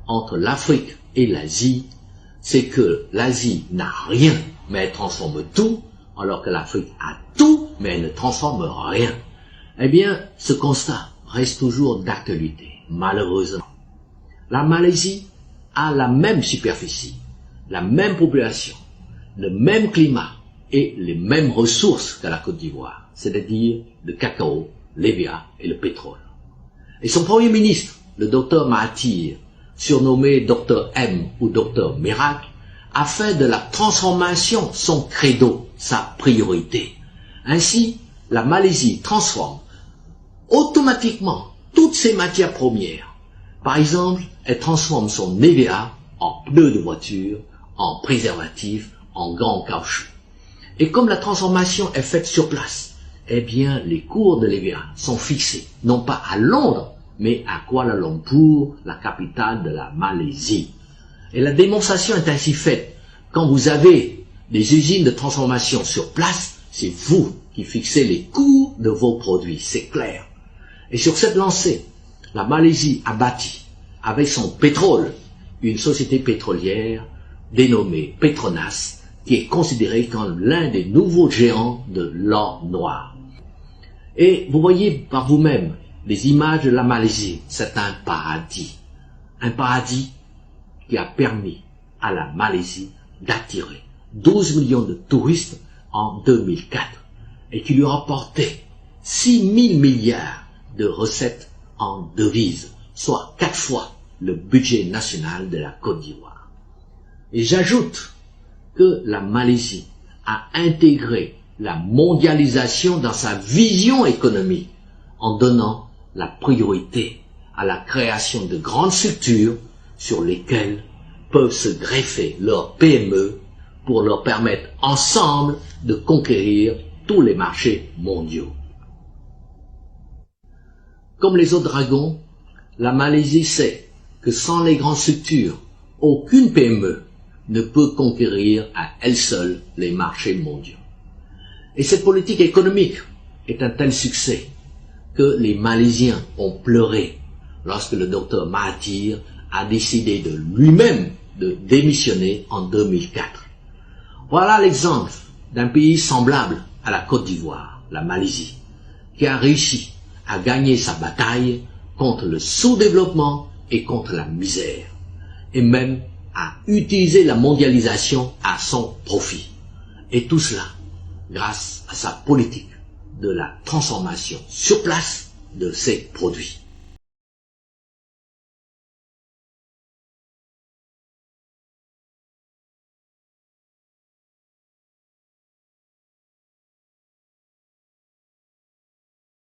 entre l'Afrique et l'Asie, c'est que l'Asie n'a rien, mais elle transforme tout, alors que l'Afrique a tout, mais elle ne transforme rien. Eh bien, ce constat reste toujours d'actualité, malheureusement. La Malaisie a la même superficie, la même population, le même climat et les mêmes ressources que la Côte d'Ivoire, c'est-à-dire le cacao, l'EVA et le pétrole. Et son premier ministre, le docteur Mahathir, surnommé Docteur M ou Docteur Miracle, a fait de la transformation son credo, sa priorité. Ainsi, la Malaisie transforme automatiquement toutes ses matières premières. Par exemple, elle transforme son EVA en pneus de voiture, en préservatifs, en gants en caoutchouc. Et comme la transformation est faite sur place, eh bien, les cours de l'EVA sont fixés, non pas à Londres, mais à Kuala Lumpur, la capitale de la Malaisie. Et la démonstration est ainsi faite. Quand vous avez des usines de transformation sur place, c'est vous qui fixez les coûts de vos produits, c'est clair. Et sur cette lancée, la Malaisie a bâti, avec son pétrole, une société pétrolière dénommée Petronas, qui est considérée comme l'un des nouveaux géants de l'or noir. Et vous voyez par vous-même les images de la Malaisie, c'est un paradis qui a permis à la Malaisie d'attirer 12 millions de touristes en 2004 et qui lui a rapporté 6 000 milliards de recettes en devises, soit 4 fois le budget national de la Côte d'Ivoire. Et j'ajoute que la Malaisie a intégré la mondialisation dans sa vision économique en donnant la priorité à la création de grandes structures sur lesquelles peuvent se greffer leurs PME pour leur permettre ensemble de conquérir tous les marchés mondiaux. Comme les autres dragons, la Malaisie sait que sans les grandes structures, aucune PME ne peut conquérir à elle seule les marchés mondiaux. Et cette politique économique est un tel succès que les Malaisiens ont pleuré lorsque le docteur Mahathir a décidé de lui-même de démissionner en 2004. Voilà l'exemple d'un pays semblable à la Côte d'Ivoire, la Malaisie, qui a réussi à gagner sa bataille contre le sous-développement et contre la misère, et même à utiliser la mondialisation à son profit. Et tout cela grâce à sa politique de la transformation sur place de ses produits.